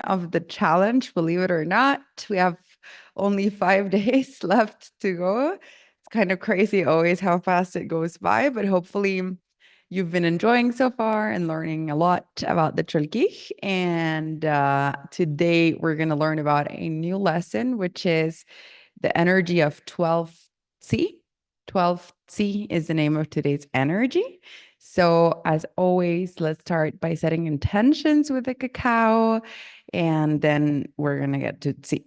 of the challenge, believe it or not. We have only 5 days left to go. It's kind of crazy always how fast it goes by, but hopefully you've been enjoying so far and learning a lot about the Cholquij. And today we're going to learn about a new lesson, which is the energy of 12C. 12C is the name of today's energy. So, as always, let's start by setting intentions with the cacao, and then we're going to get to C.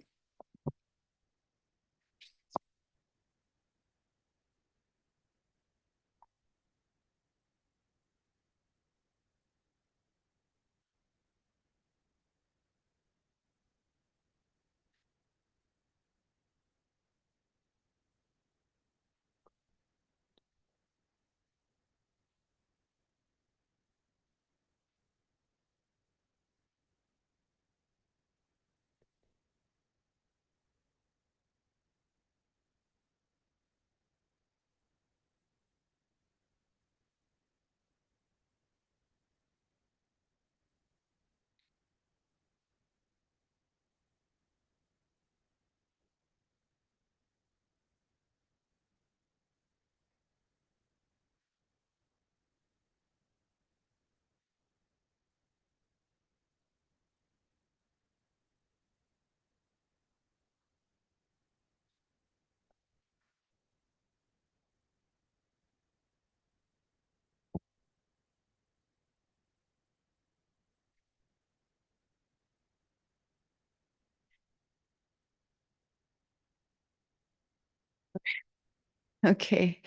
Okay,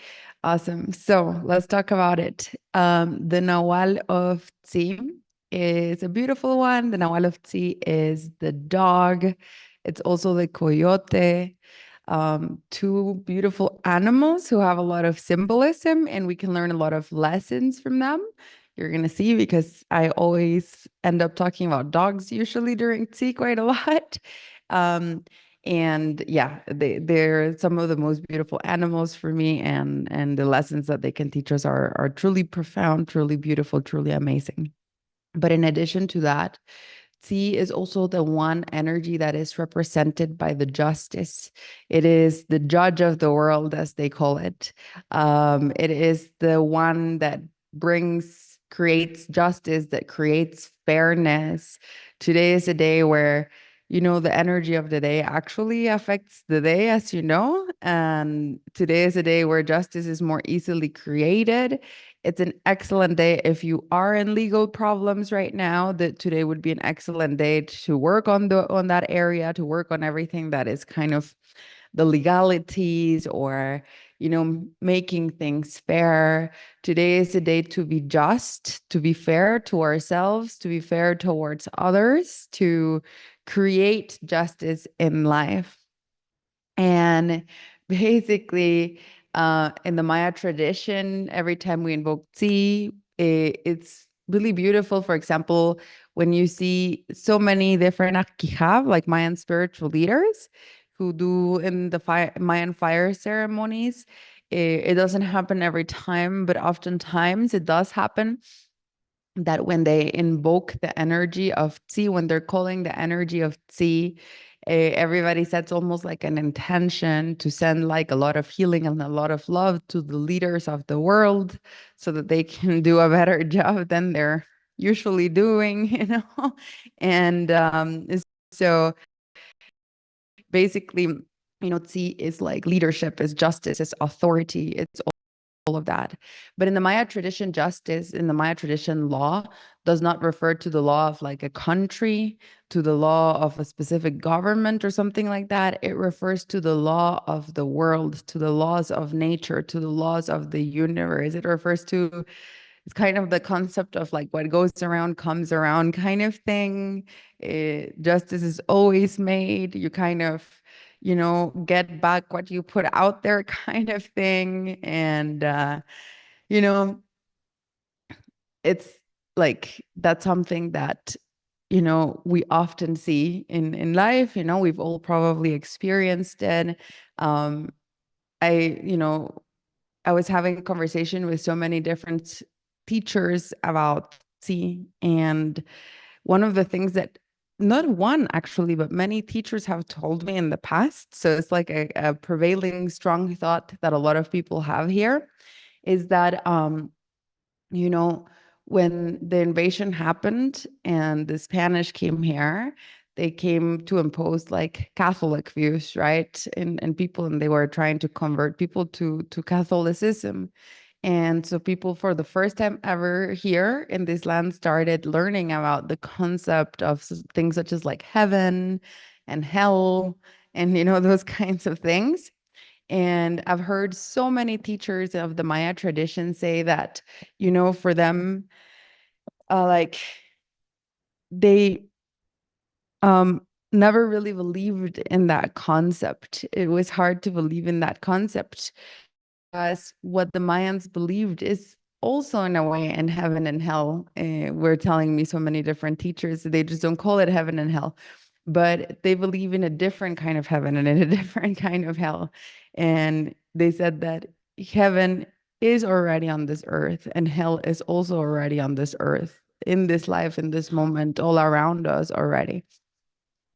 awesome. So let's talk about it. The Nahual of Tzi is a beautiful one. The Nahual of Tzi is the dog. It's also the coyote. Two beautiful animals who have a lot of symbolism, and we can learn a lot of lessons from them. You're gonna see because I always end up talking about dogs usually during Tzi quite a lot. Um, and yeah, they're some of the most beautiful animals for me, and the lessons that they can teach us are truly profound, truly beautiful, truly amazing. But in addition to that, T is also the one energy that is represented by the justice. It is the judge of the world, as they call it. It is the one that creates justice, that creates fairness. Today is a day where, the energy of the day actually affects the day, as you know. And today is a day where justice is more easily created. It's an excellent day if you are in legal problems right now. That today would be an excellent day to work on that area, to work on everything that is kind of the legalities, or making things fair. Today is a day to be just, to be fair to ourselves, to be fair towards others, to create justice in life. And basically, in the Maya tradition, every time we invoke Tzi, it's really beautiful. For example, when you see so many different Akihab, like Mayan spiritual leaders, who do in the Mayan fire ceremonies, it doesn't happen every time, but oftentimes it does happen that when they invoke the energy of Tzi, when they're calling the energy of Tzi, everybody sets almost like an intention to send like a lot of healing and a lot of love to the leaders of the world so that they can do a better job than they're usually doing, And so basically, Tzi is like leadership, is justice, is authority, it's all of that. But in the Maya tradition, justice, in the Maya tradition, law does not refer to the law of like a country, to the law of a specific government or something like that. It refers to the law of the world, to the laws of nature, to the laws of the universe. It refers to, it's kind of the concept of like what goes around comes around kind of thing. Justice is always made. You kind of, get back what you put out there kind of thing. And, you know, it's like that's something that, we often see in life. We've all probably experienced it. Um, I, you know, I was having a conversation with so many different teachers about T, and one of the things that not one actually, but many teachers have told me in the past. So it's like a prevailing strong thought that a lot of people have here is that you know, when the invasion happened and the Spanish came here, they came to impose like Catholic views, right? And people, and they were trying to convert people to Catholicism. And so people for the first time ever here in this land started learning about the concept of things such as like heaven and hell and those kinds of things. And I've heard so many teachers of the Maya tradition say that, for them, like they um never really believed in that concept. It was hard to believe in that concept as what the Mayans believed is also in a way in heaven and hell. Were telling me so many different teachers, they just don't call it heaven and hell, but they believe in a different kind of heaven and in a different kind of hell. And they said that heaven is already on this earth and hell is also already on this earth, in this life, in this moment, all around us already.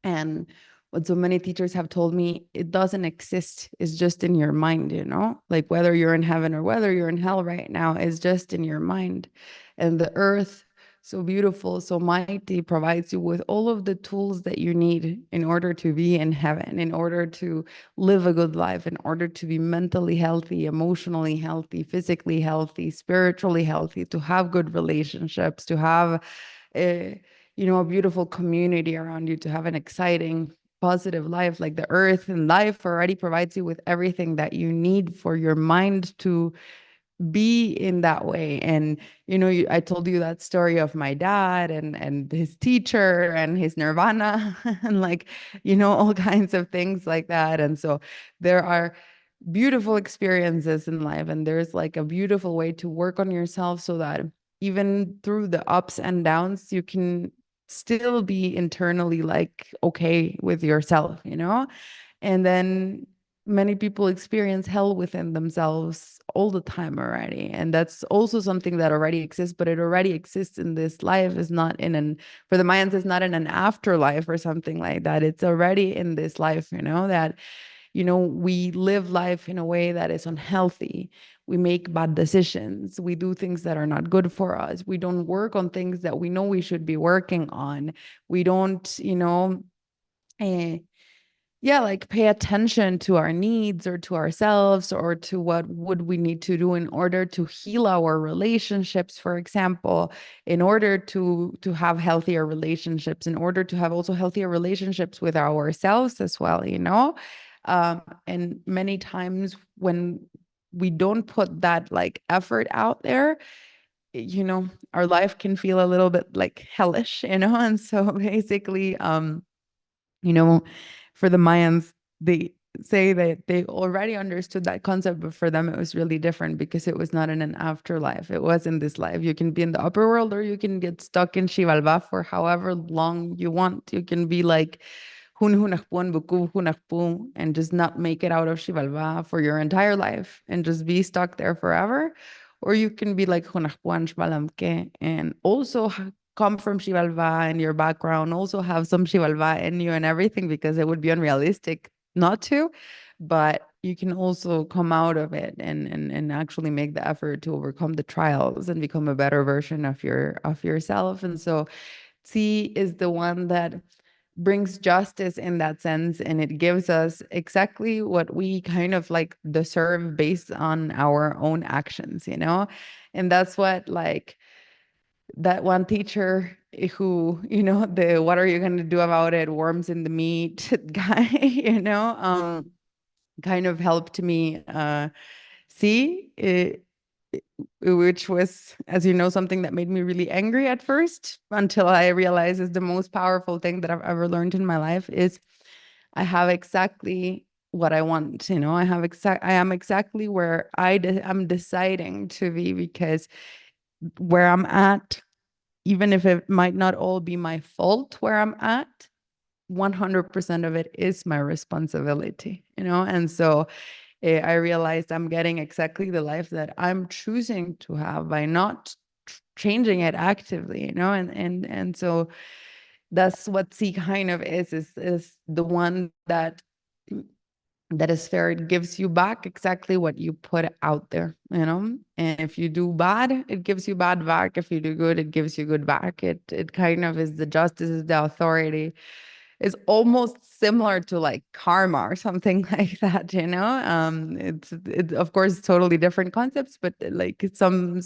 And what so many teachers have told me, it doesn't exist. It's just in your mind, like whether you're in heaven or whether you're in hell right now is just in your mind. And the earth, so beautiful, so mighty, provides you with all of the tools that you need in order to be in heaven, in order to live a good life, in order to be mentally healthy, emotionally healthy, physically healthy, spiritually healthy, to have good relationships, to have a beautiful community around you, to have an exciting, positive life. Like the earth and life already provides you with everything that you need for your mind to be in that way. And I told you that story of my dad and his teacher and his nirvana and like all kinds of things like that. And so there are beautiful experiences in life, and there's like a beautiful way to work on yourself so that even through the ups and downs you can still be internally like okay with yourself. And then many people experience hell within themselves all the time already. And that's also something that already exists, but it already exists in this life. Is not in an, for the Mayans, it's not in an afterlife or something like that. It's already in this life, that, we live life in a way that is unhealthy. We make bad decisions. We do things that are not good for us. We don't work on things that we know we should be working on. We don't, eh, yeah, like pay attention to our needs or to ourselves or to what would we need to do in order to heal our relationships, for example, in order to have healthier relationships, in order to have also healthier relationships with ourselves as well, and many times when we don't put that like effort out there, our life can feel a little bit like hellish, and so basically you know, for the Mayans, they say that they already understood that concept, but for them it was really different because it was not in an afterlife. It was in this life. You can be in the upper world or you can get stuck in Xibalbá for however long you want. You can be like Hun Hunakpun, Buku Hunakpu, and just not make it out of Xibalbá for your entire life and just be stuck there forever. Or you can be like Hunakpuan Xbalamque and also come from Xibalbá in your background, also have some Xibalbá in you and everything, because it would be unrealistic not to. But you can also come out of it and actually make the effort to overcome the trials and become a better version of yourself. And so C is the one that brings justice in that sense, and it gives us exactly what we kind of like deserve based on our own actions, and that's what like that one teacher who, the what are you going to do about it, worms in the meat guy, kind of helped me see it, which was, as you know, something that made me really angry at first, until I realized is the most powerful thing that I've ever learned in my life is I have exactly what I want, I am exactly where I'm deciding to be, because where I'm at, even if it might not all be my fault where I'm at, 100% of it is my responsibility, and so I realized I'm getting exactly the life that I'm choosing to have by not changing it actively, and so that's what C kind of is the one that is fair. It gives you back exactly what you put out there, you know? And if you do bad, it gives you bad back. If you do good, it gives you good back. It kind of is the justice, is the authority. Is almost similar to like karma or something like that, you know? It's of course totally different concepts, but like some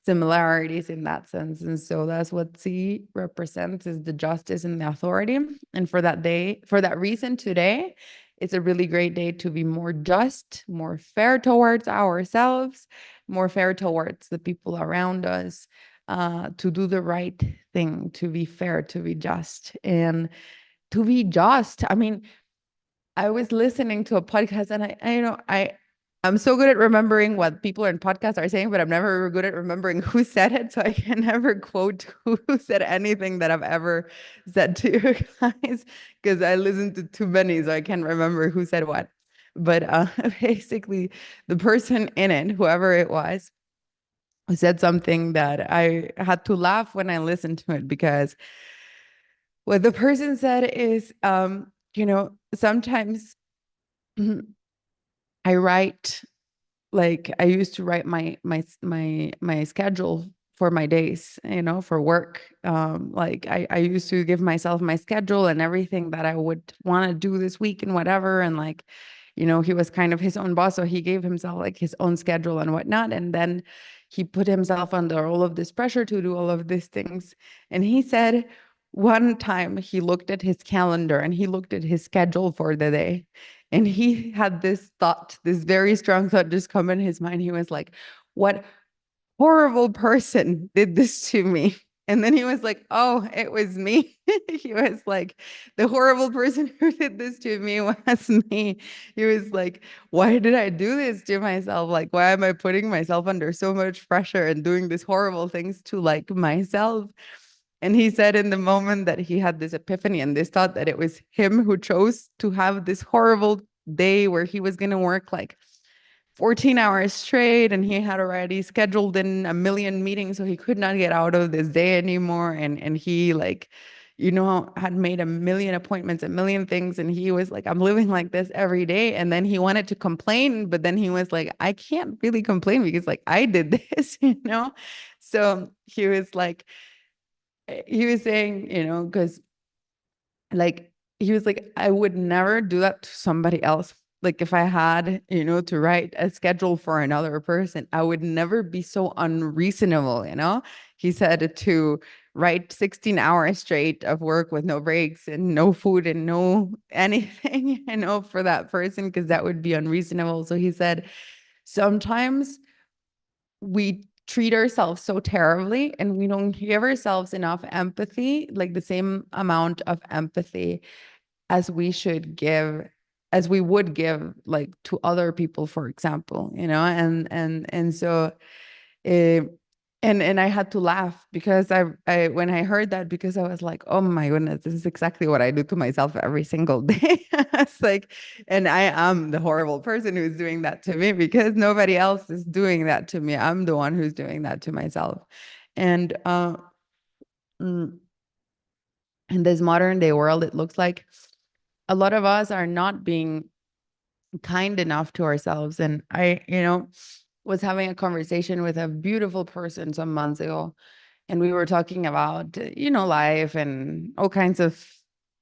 similarities in that sense. And so that's what C represents, is the justice and the authority. And for that day, for that reason, today, it's a really great day to be more just, more fair towards ourselves, more fair towards the people around us, to do the right thing, to be fair, to be just. And to be just, I mean, I was listening to a podcast, and I'm so good at remembering what people in podcasts are saying, but I'm never good at remembering who said it. So I can never quote who said anything that I've ever said to you guys, because I listened to too many, so I can't remember who said what. But basically, the person in it, whoever it was, said something that I had to laugh when I listened to it, because what the person said is, sometimes I write, like I used to write my schedule for my days, for work. Like I used to give myself my schedule and everything that I would want to do this week and whatever. And like, he was kind of his own boss, so he gave himself like his own schedule and whatnot. And then he put himself under all of this pressure to do all of these things. And he said one time he looked at his calendar and he looked at his schedule for the day. And he had this thought, this very strong thought just come in his mind. He was like, what horrible person did this to me? And then he was like, oh, it was me. He was like, the horrible person who did this to me was me. He was like, why did I do this to myself? Like, why am I putting myself under so much pressure and doing these horrible things to like myself? And he said in the moment that he had this epiphany and this thought that it was him who chose to have this horrible day where he was going to work like 14 hours straight, and he had already scheduled in a million meetings, so he could not get out of this day anymore. And he like, had made a million appointments, a million things. And he was like, I'm living like this every day. And then he wanted to complain, but then he was like, I can't really complain because like I did this, So he was saying, because like he was like, I would never do that to somebody else. Like if I had, to write a schedule for another person, I would never be so unreasonable. He said to write 16 hours straight of work with no breaks and no food and no anything, for that person, because that would be unreasonable. So he said, sometimes we treat ourselves so terribly and we don't give ourselves enough empathy, like the same amount of empathy as we would give like to other people, for example, and so uh, and I had to laugh because I when I heard that, because I was like, oh my goodness, this is exactly what I do to myself every single day. It's like, and I am the horrible person who's doing that to me because nobody else is doing that to me. I'm the one who's doing that to myself. And mm, in this modern day world, it looks like a lot of us are not being kind enough to ourselves. And I, was having a conversation with a beautiful person some months ago, and we were talking about, life and all kinds of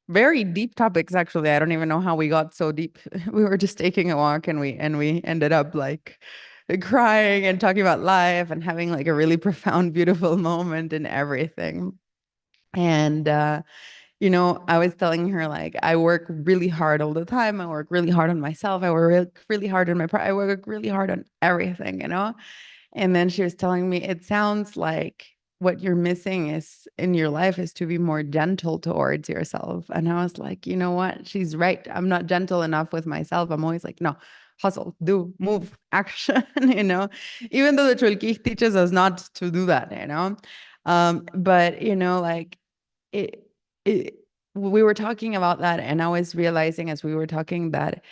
very deep topics. Actually, I don't even know how we got so deep. We were just taking a walk, and we ended up like crying and talking about life and having like a really profound, beautiful moment and everything. And I was telling her, like, I work really hard all the time. I work really hard on myself. I work really hard on I work really hard on everything. And then she was telling me, it sounds like what you're missing is in your life is to be more gentle towards yourself. And I was like, you know what? She's right. I'm not gentle enough with myself. I'm always like, no, hustle, do, move, action, even though the Chulkij teaches us not to do that. But like it, it, we were talking about that, and I was realizing as we were talking that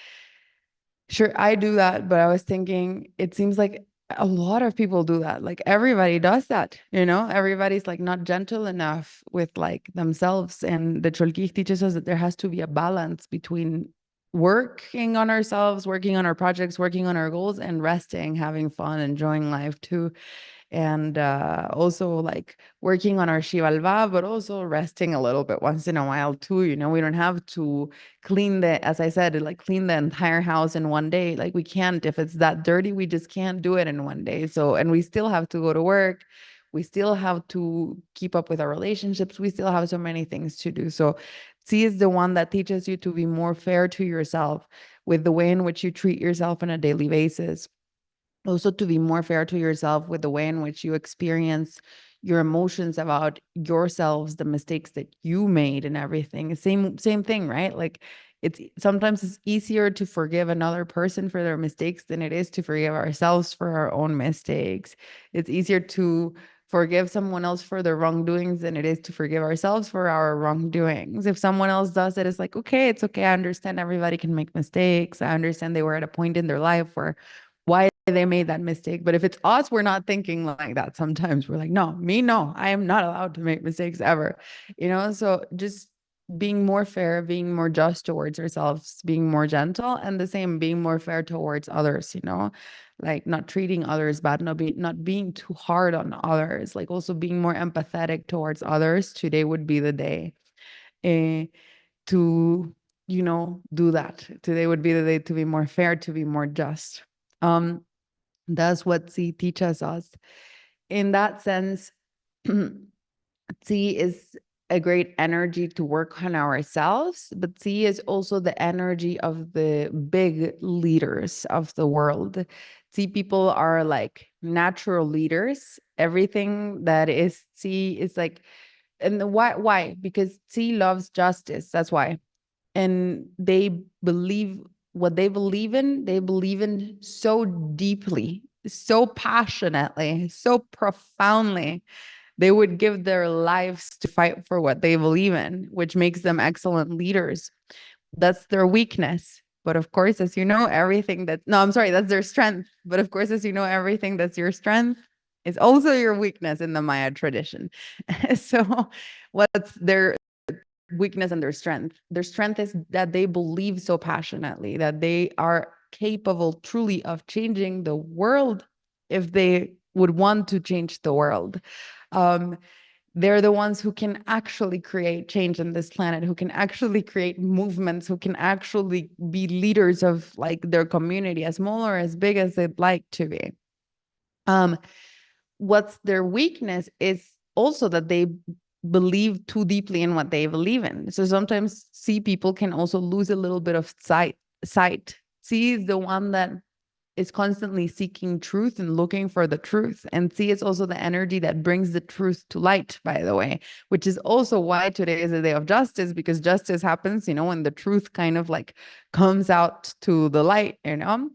sure, I do that, but I was thinking it seems like A lot of people do that. Like everybody does that, you know? Everybody's like not gentle enough with like themselves. And the Cholquij teaches us that there has to be a balance between working on ourselves, working on our projects, working on our goals, and resting, having fun, enjoying life too, and also like working on our shivalva, but also resting a little bit once in a while too. You know, we don't have to clean the, as I said, like clean the entire house in one day. Like we can't, if it's that dirty, we just can't do it in one day. So, and we still have to go to work. We still have to keep up with our relationships. We still have so many things to do. So C is the one that teaches you to be more fair to yourself with the way in which you treat yourself on a daily basis, also to be more fair to yourself with the way in which you experience your emotions about yourselves, the mistakes that you made and everything. Same thing, right? Like it's sometimes it's easier to forgive another person for their mistakes than it is to forgive ourselves for our own mistakes. It's easier to forgive someone else for their wrongdoings than it is to forgive ourselves for our wrongdoings. If someone else does it, it's like, okay, it's okay. I understand everybody can make mistakes. I understand they were at a point in their life where why they made that mistake. But if it's us, we're not thinking like that. Sometimes we're like, no, me, no, I am not allowed to make mistakes ever, you know? So just being more fair, being more just towards ourselves, being more gentle, and the same, being more fair towards others, you know, like not treating others bad, not being too hard on others, like also being more empathetic towards others. Today would be the day uh, to, you know, do that. Today would be the day to be more fair, to be more just. Um, that's what C teaches us. In that sense, C is a great energy to work on ourselves, but C is also the energy of the big leaders of the world. C people are like natural leaders. Everything that is C is like, and why? Because C loves justice. That's why. And they believe what they believe in so deeply, so passionately, so profoundly. They would give their lives to fight for what they believe in, which makes them excellent leaders. That's their weakness. But of course, as you know, everything that, no, I'm sorry, that's their strength. But of course, as you know, everything that's your strength is also your weakness in the Maya tradition. So, what's their weakness and their strength? Their strength is that they believe so passionately that they are capable truly of changing the world if they would want to change the world. Um, they're the ones who can actually create change in this planet, who can actually create movements, who can actually be leaders of like their community, as small or as big as they'd like to be. Um, what's their weakness is also that they believe too deeply in what they believe in. So sometimes C people can also lose a little bit of sight. C is the one that is constantly seeking truth and looking for the truth. And C is also the energy that brings the truth to light, by the way, which is also why today is a day of justice, because justice happens, you know, when the truth kind of like comes out to the light, you know?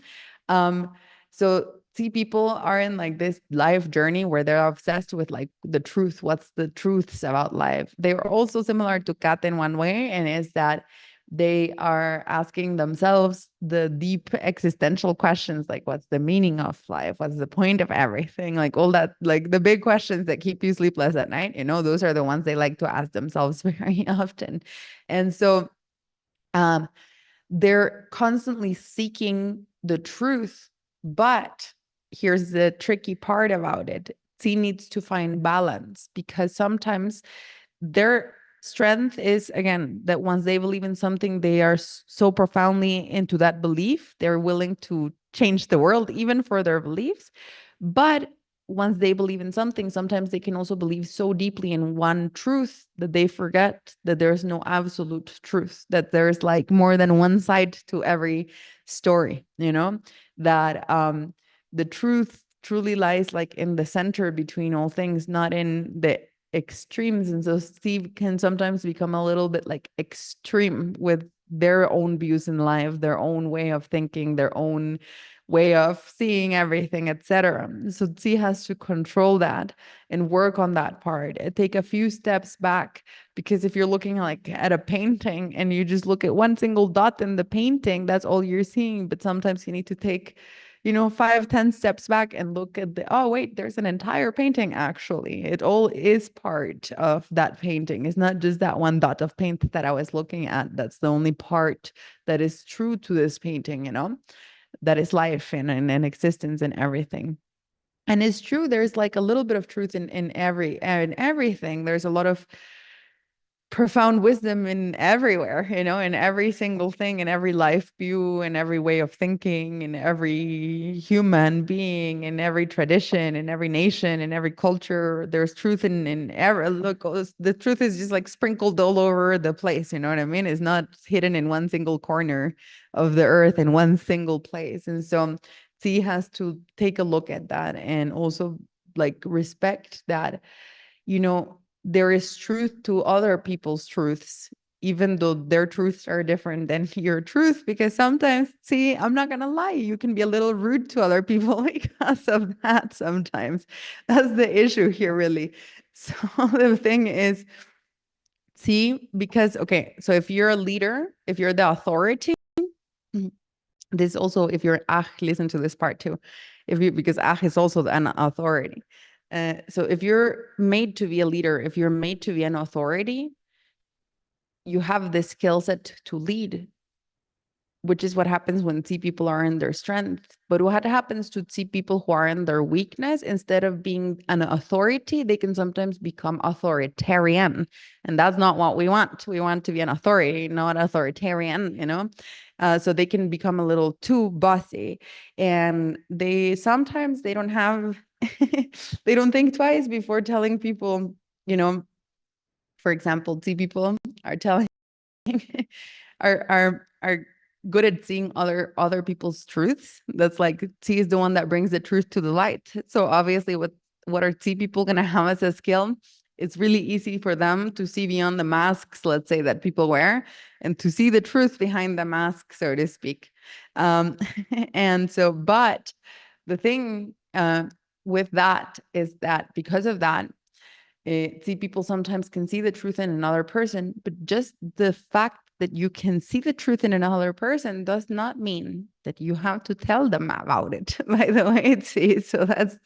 So C people are in like this life journey where they're obsessed with like the truth. What's the truths about life? They are also similar to Kat in one way, and is that they are asking themselves the deep existential questions, like what's the meaning of life, what's the point of everything, like all that, like the big questions that keep you sleepless at night, you know, those are the ones they like to ask themselves very often. And so they're constantly seeking the truth, but here's the tricky part about it. C needs to find balance, because sometimes their strength is, again, that once they believe in something, they are so profoundly into that belief, they're willing to change the world even for their beliefs. But once they believe in something, sometimes they can also believe so deeply in one truth that they forget that there's no absolute truth, that there's like more than one side to every story, you know, that the truth truly lies like in the center between all things, not in the extremes. And so Steve can sometimes become a little bit like extreme with their own views in life, their own way of thinking, their own way of seeing everything, etc. So C has to control that and work on that part. Take a few steps back, because if you're looking like at a painting and you just look at one single dot in the painting, that's all you're seeing. But sometimes you need to take 5, 10 steps back and look at oh, wait, there's an entire painting, actually. It all is part of that painting. It's not just that one dot of paint that I was looking at. That's the only part that is true to this painting, that is life and existence and everything. And it's true, there's like a little bit of truth in everything. There's a lot of profound wisdom in everywhere, in every single thing, in every life view, in every way of thinking, in every human being, in every tradition, in every nation, in every culture. There's truth in every look. The truth is just like sprinkled all over the place. You know what I mean? It's not hidden in one single corner of the earth in one single place. And so C has to take a look at that and also like respect that, there is truth to other people's truths, even though their truths are different than your truth, because sometimes, see, I'm not going to lie, you can be a little rude to other people because of that sometimes. That's the issue here, really. So the thing is, see, because, okay, so if you're a leader, if you're the authority, this also, if you're listen to this part too, because is also an authority. So if you're made to be a leader, if you're made to be an authority, you have the skill set to lead, which is what happens when C people are in their strength. But what happens to C people who are in their weakness, instead of being an authority, they can sometimes become authoritarian. And that's not what we want. We want to be an authority, not authoritarian, so they can become a little too bossy. And sometimes they don't have, they don't think twice before telling people, for example, C people are telling are good at seeing other people's truths. That's like T is the one that brings the truth to the light. So obviously what are T people going to have as a skill? It's really easy for them to see beyond the masks, let's say, that people wear, and to see the truth behind the mask, so to speak. And so, but the thing with that is that because of that, see, people sometimes can see the truth in another person, but just the fact that you can see the truth in another person does not mean that you have to tell them about it. By the way, see, so that's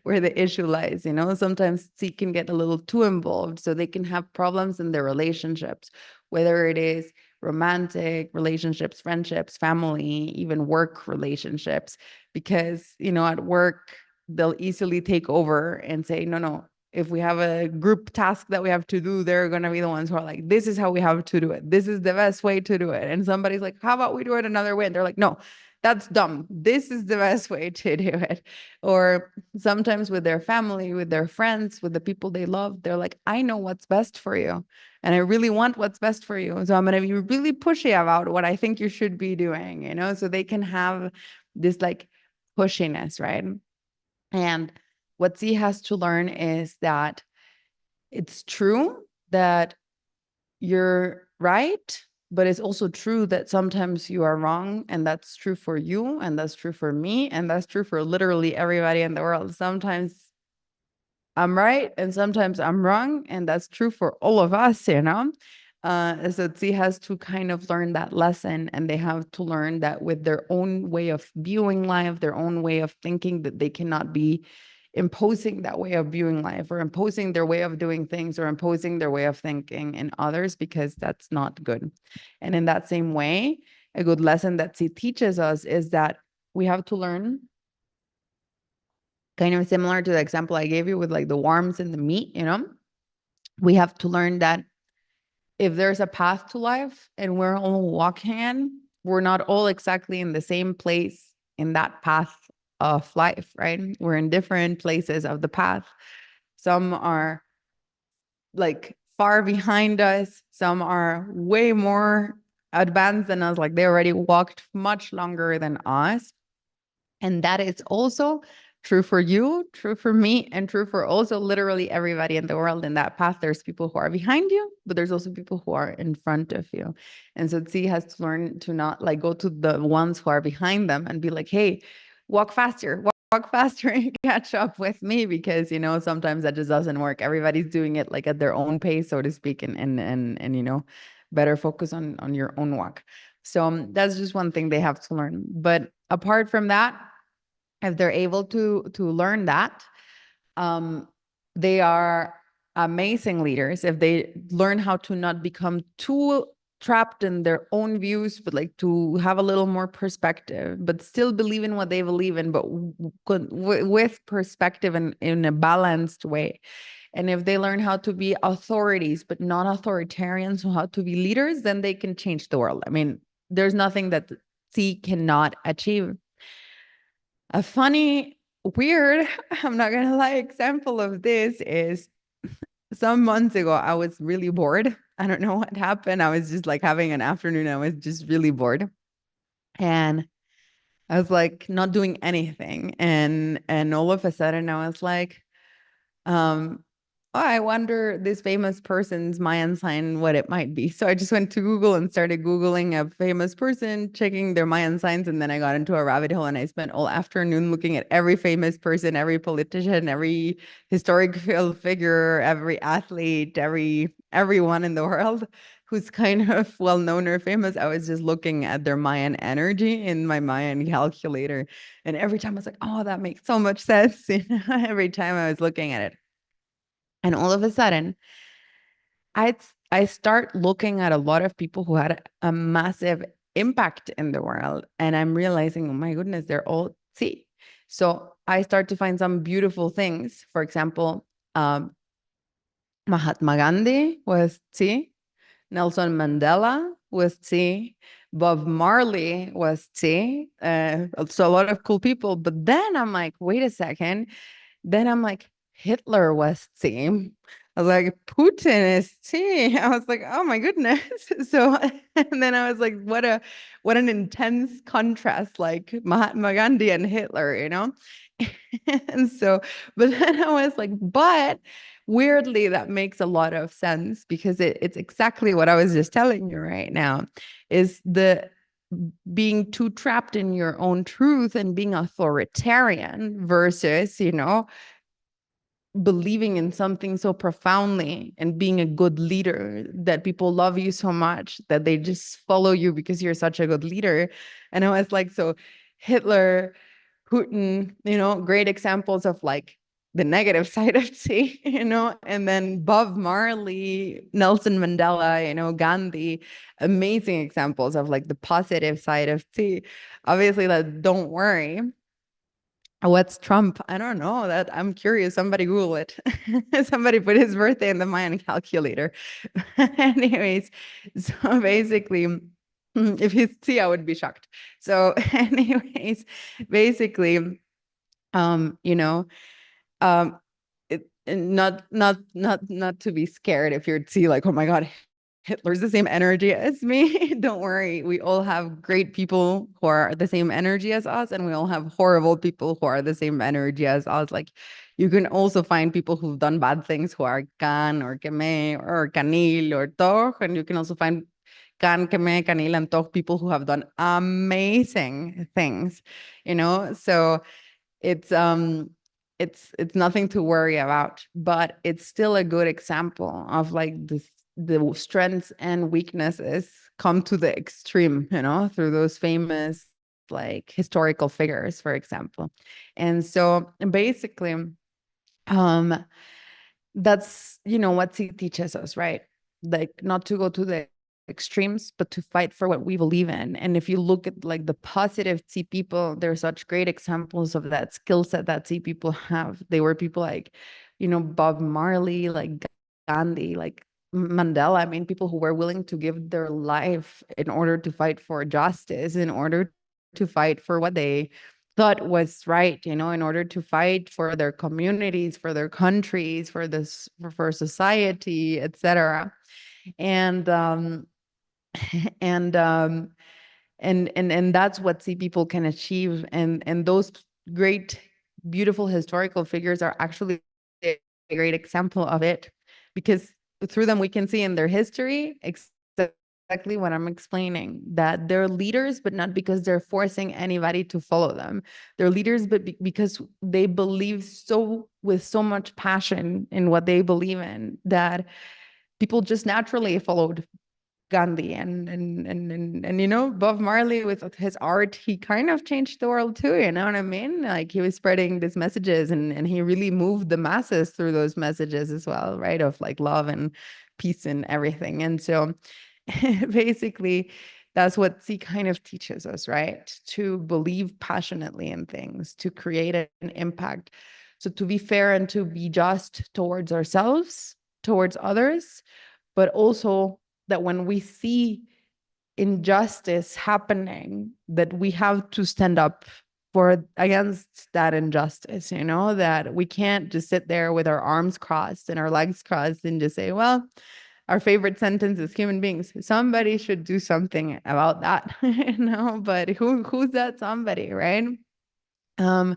where the issue lies. Sometimes C can get a little too involved, so they can have problems in their relationships, whether it is romantic relationships, friendships, family, even work relationships, because at work they'll easily take over and say, no, if we have a group task that we have to do, they're going to be the ones who are like, this is how we have to do it. This is the best way to do it. And somebody's like, how about we do it another way? And they're like, no, that's dumb. This is the best way to do it. Or sometimes with their family, with their friends, with the people they love, they're like, I know what's best for you. And I really want what's best for you. So I'm going to be really pushy about what I think you should be doing, so they can have this like pushiness, right? And what C has to learn is that it's true that you're right, but it's also true that sometimes you are wrong, and that's true for you, and that's true for me, and that's true for literally everybody in the world. Sometimes I'm right, and sometimes I'm wrong, and that's true for all of us, so C has to kind of learn that lesson, and they have to learn that with their own way of viewing life, their own way of thinking, that they cannot be imposing that way of viewing life, or imposing their way of doing things, or imposing their way of thinking in others, because that's not good. And in that same way, a good lesson that C teaches us is that we have to learn, kind of similar to the example I gave you with like the worms and the meat, we have to learn that if there's a path to life and we're all walking in, we're not all exactly in the same place in that path of life, right? We're in different places of the path. Some are like far behind us. Some are way more advanced than us. Like they already walked much longer than us. And that is also true for you, true for me, and true for also literally everybody in the world. In that path, there's people who are behind you, but there's also people who are in front of you. And so C has to learn to not like go to the ones who are behind them and be like, hey, walk faster, walk faster and catch up with me, because sometimes that just doesn't work. Everybody's doing it like at their own pace, so to speak, and better focus on your own walk. So that's just one thing they have to learn. But apart from that, if they're able to learn that, um, they are amazing leaders. If they learn how to not become too trapped in their own views, but like to have a little more perspective, but still believe in what they believe in, but with perspective and in a balanced way. And if they learn how to be authorities, but not authoritarians, so how to be leaders, then they can change the world. I mean, there's nothing that C cannot achieve. A funny, weird, I'm not gonna lie, example of this is some months ago, I was really bored. I don't know what happened. I was just like having an afternoon. I was just really bored. And I was like not doing anything. And all of a sudden I was like, um, oh, I wonder this famous person's Mayan sign, what it might be. So I just went to Google and started Googling a famous person, checking their Mayan signs. And then I got into a rabbit hole and I spent all afternoon looking at every famous person, every politician, every historical figure, every athlete, everyone in the world who's kind of well known or famous. I was just looking at their Mayan energy in my Mayan calculator. And every time I was like, oh, that makes so much sense. Every time I was looking at it. And all of a sudden, I start looking at a lot of people who had a massive impact in the world. And I'm realizing, oh my goodness, they're all Tsi. So I start to find some beautiful things. For example, Mahatma Gandhi was Tsi. Nelson Mandela was Tsi. Bob Marley was Tsi. So a lot of cool people. But then I'm like, wait a second. Then I'm like, Hitler was Tsi. I was like, Putin is Tsi. I was like, oh my goodness. So, and then I was like, what an intense contrast, like Mahatma Gandhi and Hitler, you know? And so, but then I was like, but weirdly, that makes a lot of sense because it's exactly what I was just telling you right now, is the being too trapped in your own truth and being authoritarian versus, believing in something so profoundly and being a good leader that people love you so much that they just follow you because you're such a good leader. And I was like, so Hitler, Putin, great examples of like the negative side of T, and then Bob Marley, Nelson Mandela, Gandhi, amazing examples of like the positive side of T. Obviously, that don't worry. What's Trump? I don't know. That I'm curious. Somebody Google it. Somebody put his birthday in the Mayan calculator. Anyways, so basically, if he's T, I would be shocked. So, anyways, basically, um, you know, um, not to be scared if you're T, like, oh my God, Hitler's the same energy as me. Don't worry. We all have great people who are the same energy as us, and we all have horrible people who are the same energy as us. Like you can also find people who've done bad things who are Can or Keme or Canil or Toch, and you can also find Can, Keme, Canil, and Toch people who have done amazing things, So it's nothing to worry about, but it's still a good example of like the strengths and weaknesses come to the extreme, through those famous like historical figures, for example. And so basically, um, that's what he teaches us, right? Like not to go to the extremes, but to fight for what we believe in. And if you look at like the positive Tsi people, there are such great examples of that skill set that Tsi people have. They were people like, Bob Marley, like Gandhi, like Mandela. I mean, people who were willing to give their life in order to fight for justice, in order to fight for what they thought was right, in order to fight for their communities, for their countries, for this, for society, etc. And and and that's what Tsi people can achieve, and those great beautiful historical figures are actually a great example of it, because through them we can see in their history exactly what I'm explaining, that they're leaders, but not because they're forcing anybody to follow them. They're leaders, but because they believe with so much passion in what they believe in, that people just naturally followed Gandhi and you know, Bob Marley with his art, he kind of changed the world too, you know what I mean? Like he was spreading these messages and he really moved the masses through those messages as well, right? Of like love and peace and everything. And so basically that's what C kind of teaches us, right? To believe passionately in things, to create an impact. So to be fair and to be just towards ourselves, towards others, but also that when we see injustice happening, that we have to stand up for against that injustice, you know, that we can't just sit there with our arms crossed and our legs crossed and just say, well, our favorite sentence as human beings, somebody should do something about that, you know, but who's that somebody, right? Um,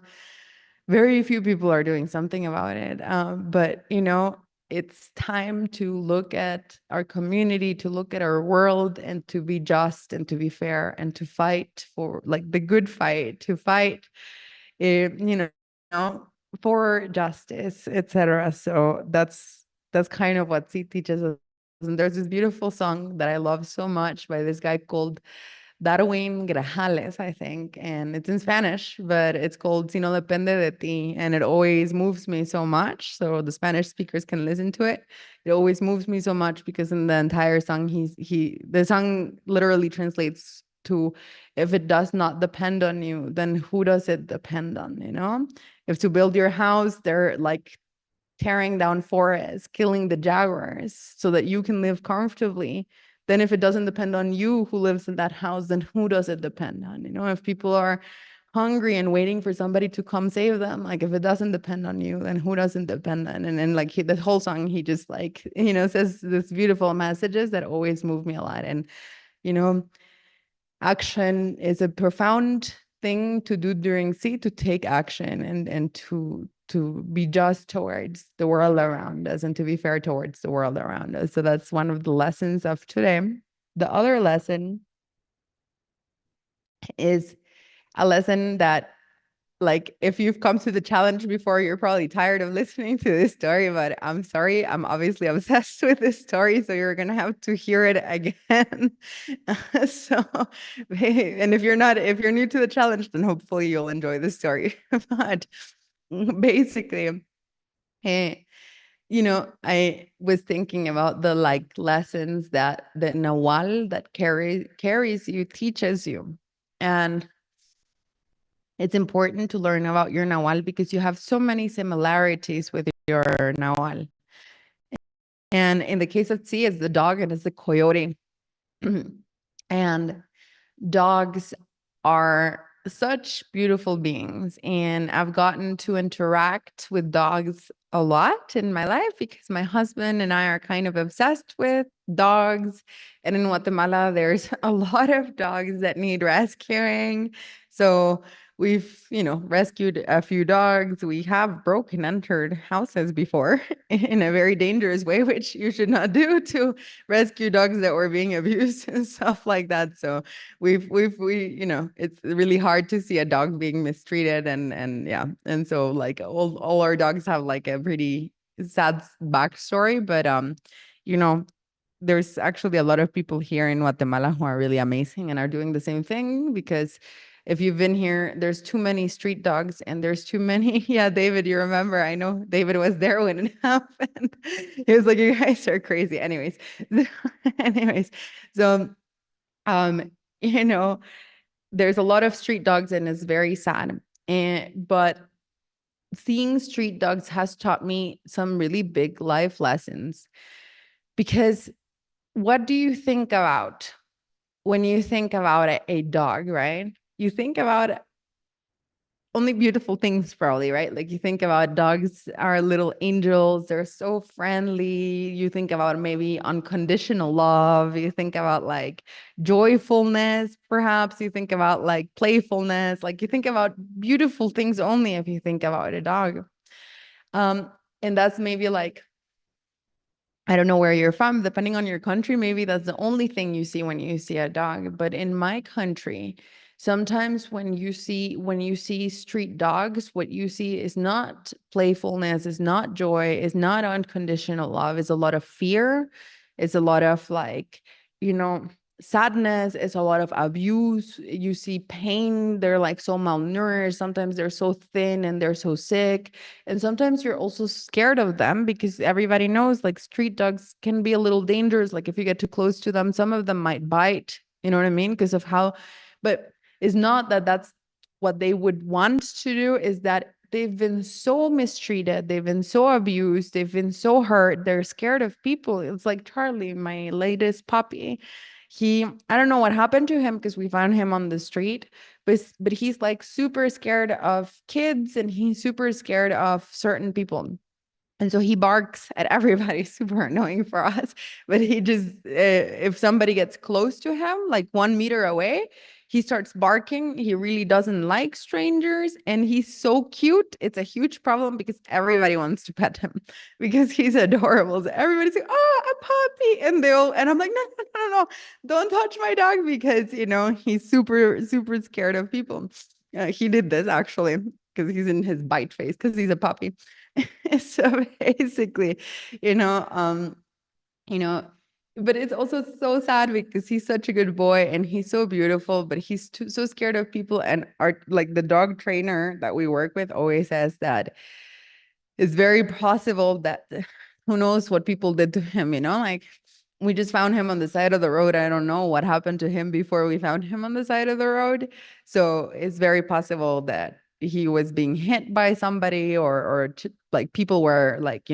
very few people are doing something about it. But, you know, it's time to look at our community, to look at our world, and to be just and to be fair and to fight for like the good fight, to fight, you know, for justice, etc. So that's kind of what C teaches us. And there's this beautiful song that I love so much by this guy called Darwin Grajales, I think, and it's in Spanish, but it's called Si no depende de ti, and it always moves me so much. So the Spanish speakers can listen to it. It always moves me so much because in the entire song, the song literally translates to, if it does not depend on you, then who does it depend on, you know? If to build your house, they're like tearing down forests, killing the jaguars so that you can live comfortably, then if it doesn't depend on you who lives in that house, then who does it depend on? You know, if people are hungry and waiting for somebody to come save them, like if it doesn't depend on you, then who doesn't depend on? And then like the whole song, he just like, you know, says this beautiful messages that always move me a lot. And, you know, action is a profound thing to do during C, to take action and to be just towards the world around us and to be fair towards the world around us. So that's one of the lessons of today. The other lesson is a lesson that, like, if you've come to the challenge before, you're probably tired of listening to this story, but I'm sorry, I'm obviously obsessed with this story, so you're gonna have to hear it again. So, and if you're new to the challenge, then hopefully you'll enjoy the story. But basically, eh, you know, I was thinking about the like lessons that the Nawal that carries you, teaches you. And it's important to learn about your Nawal because you have so many similarities with your Nawal. And in the case of Tsi, it's the dog and it's the coyote. And dogs are such beautiful beings, and I've gotten to interact with dogs a lot in my life because my husband and I are kind of obsessed with dogs. And in Guatemala, there's a lot of dogs that need rescuing. So we've, you know, rescued a few dogs. We have broken entered houses before in a very dangerous way, which you should not do, to rescue dogs that were being abused and stuff like that. So we you know, it's really hard to see a dog being mistreated and yeah. And so like all our dogs have like a pretty sad backstory, but you know, there's actually a lot of people here in Guatemala who are really amazing and are doing the same thing, because if you've been here, there's too many street dogs and there's too many. Yeah, David, you remember? I know David was there when it happened. He was like, "You guys are crazy." Anyways, anyways, so you know, there's a lot of street dogs and it's very sad. And but seeing street dogs has taught me some really big life lessons, because what do you think about when you think about a dog, right? You think about only beautiful things probably, right? Like you think about dogs are little angels, they're so friendly. You think about maybe unconditional love. You think about like joyfulness, perhaps. You think about like playfulness. Like you think about beautiful things only if you think about a dog. Um, and that's maybe like, I don't know where you're from, depending on your country, maybe that's the only thing you see when you see a dog. But in my country, sometimes when you see street dogs, what you see is not playfulness, is not joy, is not unconditional love, is a lot of fear, is a lot of like, sadness, it's a lot of abuse. You see pain. They're like so malnourished. Sometimes they're so thin and they're so sick. And sometimes you're also scared of them because everybody knows like street dogs can be a little dangerous. Like if you get too close to them, some of them might bite. You know what I mean? Because of how, but it's not that that's what they would want to do, is that they've been so mistreated, they've been so abused, they've been so hurt, they're scared of people. It's like Charlie, my latest puppy. I don't know what happened to him because we found him on the street, but he's like super scared of kids and he's super scared of certain people. And so he barks at everybody, super annoying for us. But he just, if somebody gets close to him, like 1 meter away, he starts barking. He really doesn't like strangers. And he's so cute. It's a huge problem because everybody wants to pet him because he's adorable. So everybody's like, oh, a puppy. And I'm like, no, no, no, no, don't touch my dog because, he's super, super scared of people. He did this actually because he's in his bite phase because he's a puppy. So basically, you know, um, you know, but it's also so sad because he's such a good boy and he's so beautiful, but he's so scared of people. And the dog trainer that we work with always says that it's very possible that who knows what people did to him, like we just found him on the side of the road. I don't know what happened to him before we found him on the side of the road. So it's very possible that he was being hit by somebody or like people were like,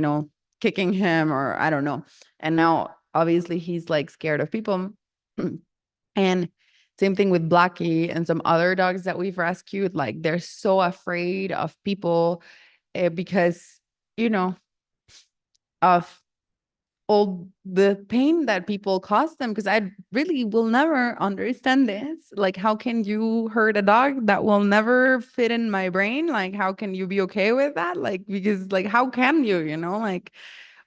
kicking him or I don't know. And now obviously he's like scared of people. And same thing with Blackie and some other dogs that we've rescued. Like they're so afraid of people because, you know, of all the pain that people cause them. Because I really will never understand this. Like, how can you hurt a dog? That will never fit in my brain. Like, how can you be okay with that? Like, because like, how can you, like,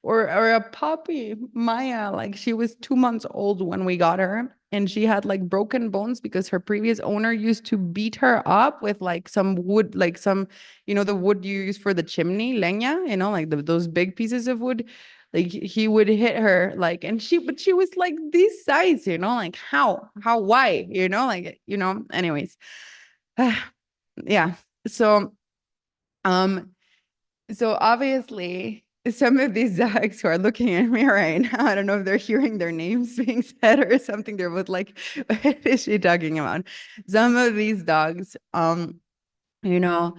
or a puppy, Maya, like she was 2 months old when we got her and she had like broken bones because her previous owner used to beat her up with like some wood, like some, the wood you use for the chimney, leña, like those big pieces of wood. Like he would hit her like, but she was like this size, like why, anyways. Yeah. So, um, so obviously, some of these dogs who are looking at me right now, I don't know if they're hearing their names being said or something. They're both like, what is she talking about? Some of these dogs, you know,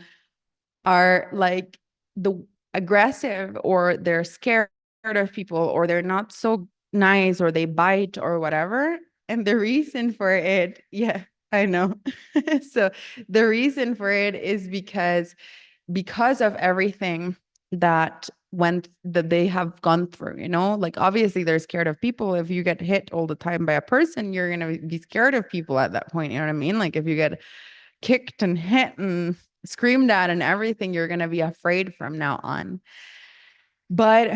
are like the aggressive or they're scared of people or they're not so nice or they bite or whatever. And the reason for it, yeah, I know. So the reason for it is because of everything that they have gone through, like obviously they're scared of people. If you get hit all the time by a person, you're going to be scared of people at that point. You know what I mean? Like if you get kicked and hit and screamed at and everything, you're going to be afraid from now on. But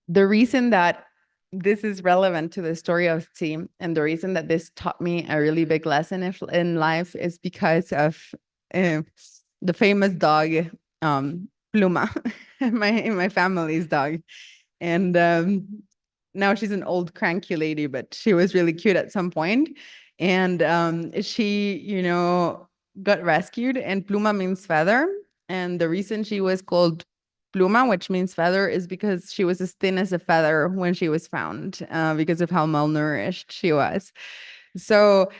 the reason that this is relevant to the story of Team and the reason that this taught me a really big lesson in life is because of the famous dog, Pluma, my family's dog. And now she's an old cranky lady, but she was really cute at some point. And she, got rescued, and Pluma means feather. And the reason she was called Pluma, which means feather, is because she was as thin as a feather when she was found, because of how malnourished she was. So,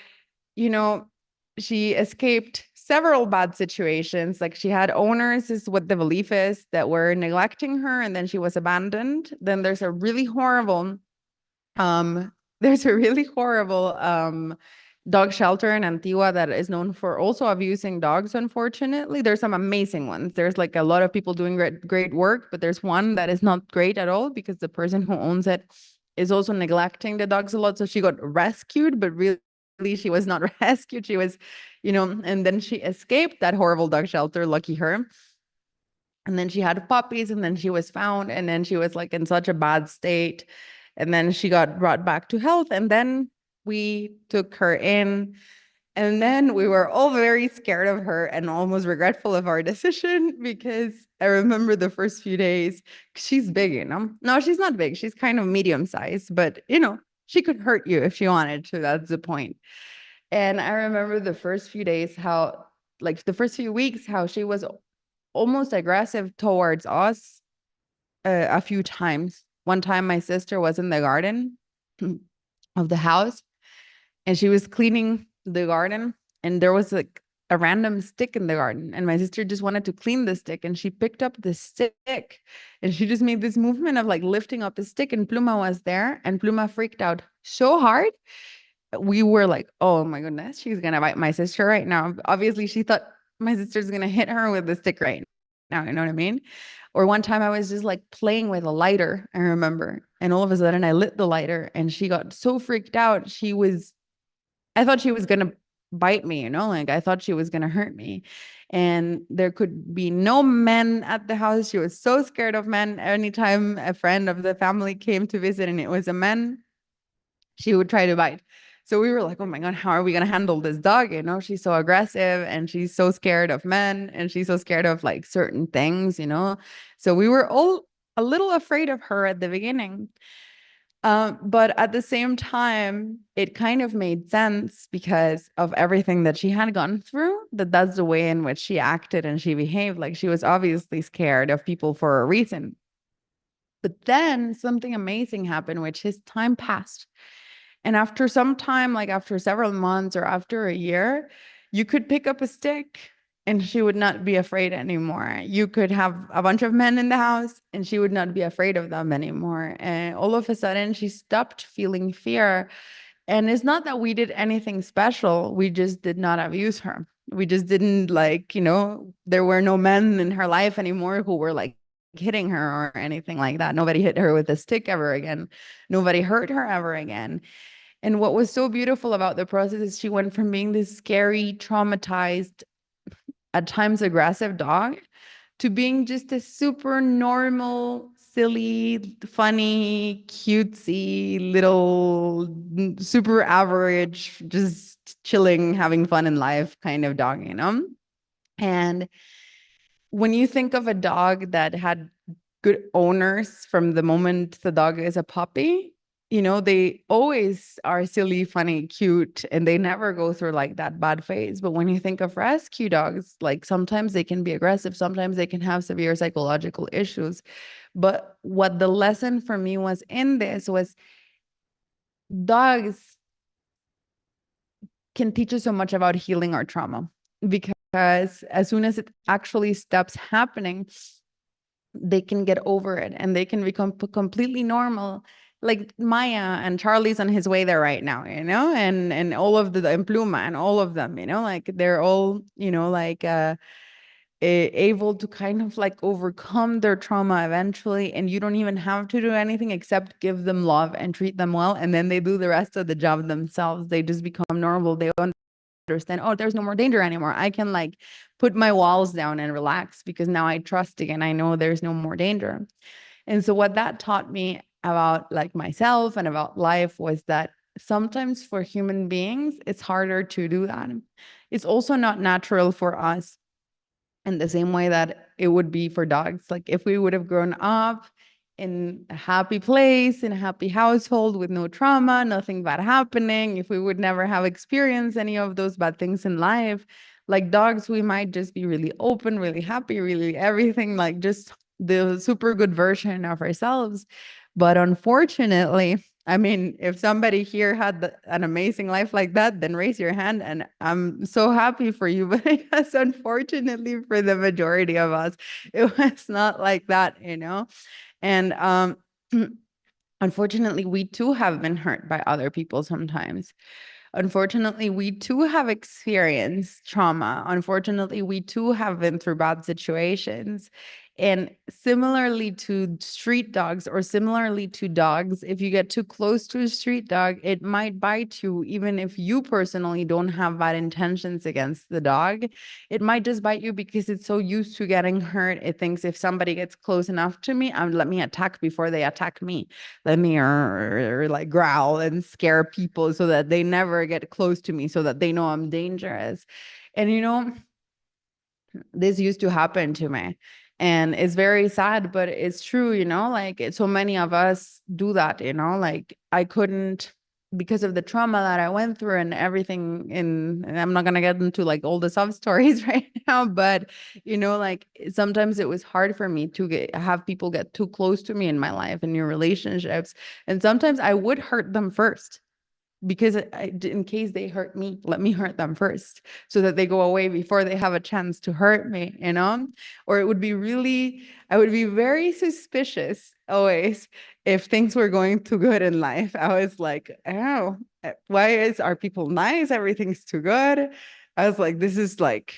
she escaped several bad situations. Like she had owners, is what the belief is, that were neglecting her, and then she was abandoned. Then there's a really horrible um dog shelter in Antigua that is known for also abusing dogs. Unfortunately, there's some amazing ones. There's like a lot of people doing great work, but there's one that is not great at all because the person who owns it is also neglecting the dogs a lot. So she got rescued, but really she was not rescued. She was, and then she escaped that horrible dog shelter. Lucky her. And then she had puppies, and then she was found, and then she was like in such a bad state. And then she got brought back to health, and then we took her in. And then we were all very scared of her and almost regretful of our decision, because I remember the first few days, she's big, No, she's not big. She's kind of medium sized, but she could hurt you if she wanted to. That's the point. And I remember the first few days how, like the first few weeks, how she was almost aggressive towards us a few times. One time, my sister was in the garden of the house, and she was cleaning the garden, and there was like a random stick in the garden, and my sister just wanted to clean the stick, and she picked up the stick, and she just made this movement of like lifting up the stick, and Pluma was there, and Pluma freaked out so hard. We were like, oh my goodness, she's gonna bite my sister right now. Obviously, she thought my sister's gonna hit her with the stick right now, you know what I mean? Or one time I was just like playing with a lighter, I remember, and all of a sudden I lit the lighter, and she got so freaked out. I thought she was gonna bite me, you know, like I thought she was gonna hurt me. And there could be no men at the house. She was so scared of men. Anytime a friend of the family came to visit and it was a man, she would try to bite. So we were like, oh my God, how are we going to handle this dog? You know, she's so aggressive and she's so scared of men and she's so scared of like certain things, you know? So we were all a little afraid of her at the beginning. But at the same time, it kind of made sense because of everything that she had gone through, that that's the way in which she acted and she behaved. Like she was obviously scared of people for a reason. But then something amazing happened, which is time passed. And after some time, like after several months or after a year, you could pick up a stick and she would not be afraid anymore. You could have a bunch of men in the house and she would not be afraid of them anymore. And all of a sudden, she stopped feeling fear. And it's not that we did anything special, we just did not abuse her. We just didn't like, you know, there were no men in her life anymore who were like hitting her or anything like that. Nobody hit her with a stick ever again. Nobody hurt her ever again. And what was so beautiful about the process is she went from being this scary, traumatized, at times aggressive dog to being just a super normal, silly, funny, cutesy, little, super average, just chilling, having fun in life kind of dog, you know? And when you think of a dog that had good owners from the moment the dog is a puppy, you know, they always are silly, funny, cute, and they never go through like that bad phase. But when you think of rescue dogs, like sometimes they can be aggressive, sometimes they can have severe psychological issues. But what the lesson for me was in this was dogs can teach us so much about healing our trauma, because as soon as it actually stops happening, they can get over it and they can become completely normal. Like Maya and Charlie's on his way there right now, you know, and all of the and Pluma and all of them, you know, like they're all, you know, like able to kind of like overcome their trauma eventually, and you don't even have to do anything except give them love and treat them well, and then they do the rest of the job themselves. They just become normal. They understand, oh, there's no more danger anymore. I can like put my walls down and relax because now I trust again. I know there's no more danger. And so what that taught me about like myself and about life was that sometimes for human beings, it's harder to do that. It's also not natural for us in the same way that it would be for dogs. Like if we would have grown up in a happy place, in a happy household with no trauma, nothing bad happening, if we would never have experienced any of those bad things in life, like dogs, we might just be really open, really happy, really everything, like just the super good version of ourselves. But unfortunately, I mean, if somebody here had an amazing life like that, then raise your hand. And I'm so happy for you. But yes, unfortunately, for the majority of us, it was not like that, you know? And unfortunately, we too have been hurt by other people sometimes. Unfortunately, we too have experienced trauma. Unfortunately, we too have been through bad situations. And similarly to street dogs, or similarly to dogs, if you get too close to a street dog, it might bite you, even if you personally don't have bad intentions against the dog. It might just bite you because it's so used to getting hurt. It thinks if somebody gets close enough to me, let me attack before they attack me. Let me like growl and scare people so that they never get close to me, so that they know I'm dangerous. And you know, this used to happen to me, and it's very sad, but it's true, you know, like so many of us do that, you know, like I couldn't because of the trauma that I went through and everything, and I'm not gonna get into like all the sob stories right now, but like sometimes it was hard for me to have people get too close to me in my life and new relationships. And sometimes I would hurt them first because in case they hurt me, let me hurt them first so that they go away before they have a chance to hurt me. Or it would be really, I would be very suspicious always if things were going too good in life. I was like, oh, are people nice? Everything's too good. I was like, this is like,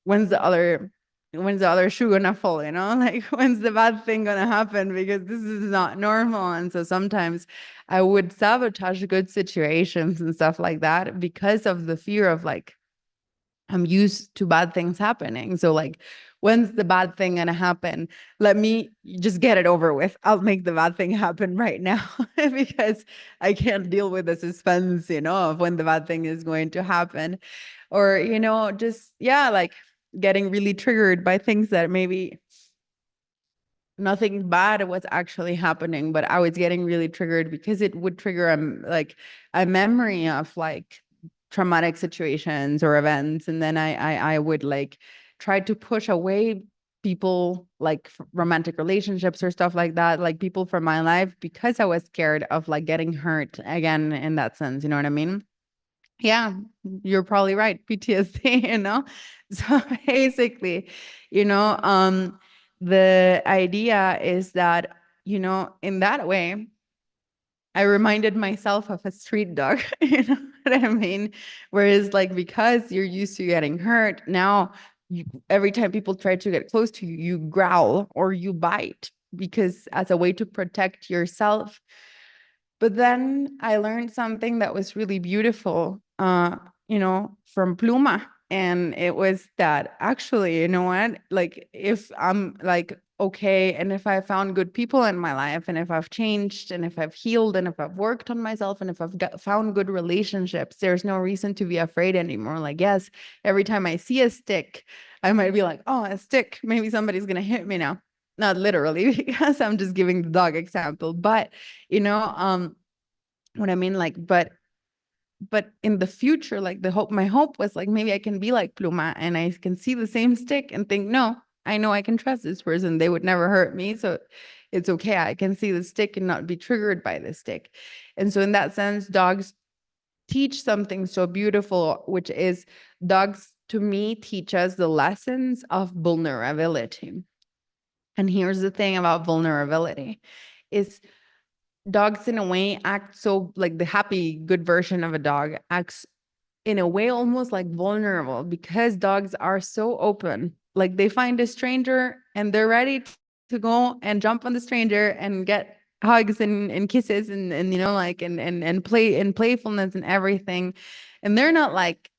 when's the other shoe gonna fall, like when's the bad thing gonna happen, because this is not normal. And so sometimes I would sabotage good situations and stuff like that because of the fear of like, I'm used to bad things happening. So like, when's the bad thing gonna happen? Let me just get it over with. I'll make the bad thing happen right now because I can't deal with the suspense, of when the bad thing is going to happen. Or, just, yeah, like getting really triggered by things that maybe nothing bad was actually happening, but I was getting really triggered because it would trigger like a memory of like traumatic situations or events. And then I would like try to push away people, like romantic relationships or stuff like that, like people from my life, because I was scared of like getting hurt again in that sense. You know what I mean? Yeah, you're probably right. PTSD. So basically, the idea is that, in that way, I reminded myself of a street dog. You know what I mean? Whereas, like, because you're used to getting hurt, now every time people try to get close to you, you growl or you bite because as a way to protect yourself. But then I learned something that was really beautiful, from Pluma. And it was that actually, you know what? Like, if I'm like, okay, and if I found good people in my life, and if I've changed, and if I've healed, and if I've worked on myself, and if I've found good relationships, there's no reason to be afraid anymore. Like, yes, every time I see a stick, I might be like, oh, a stick, maybe somebody's going to hit me now. Not literally, because I'm just giving the dog example, but what I mean, like, but in the future, like my hope was like, maybe I can be like Pluma and I can see the same stick and think, no, I know I can trust this person. They would never hurt me. So it's okay. I can see the stick and not be triggered by the stick. And so in that sense, dogs teach something so beautiful, which is dogs to me teach us the lessons of vulnerability. And here's the thing about vulnerability is dogs in a way act so like the happy good version of a dog acts in a way almost like vulnerable because dogs are so open. Like they find a stranger and they're ready to go and jump on the stranger and get hugs and kisses and like and play and playfulness and everything. And they're not like,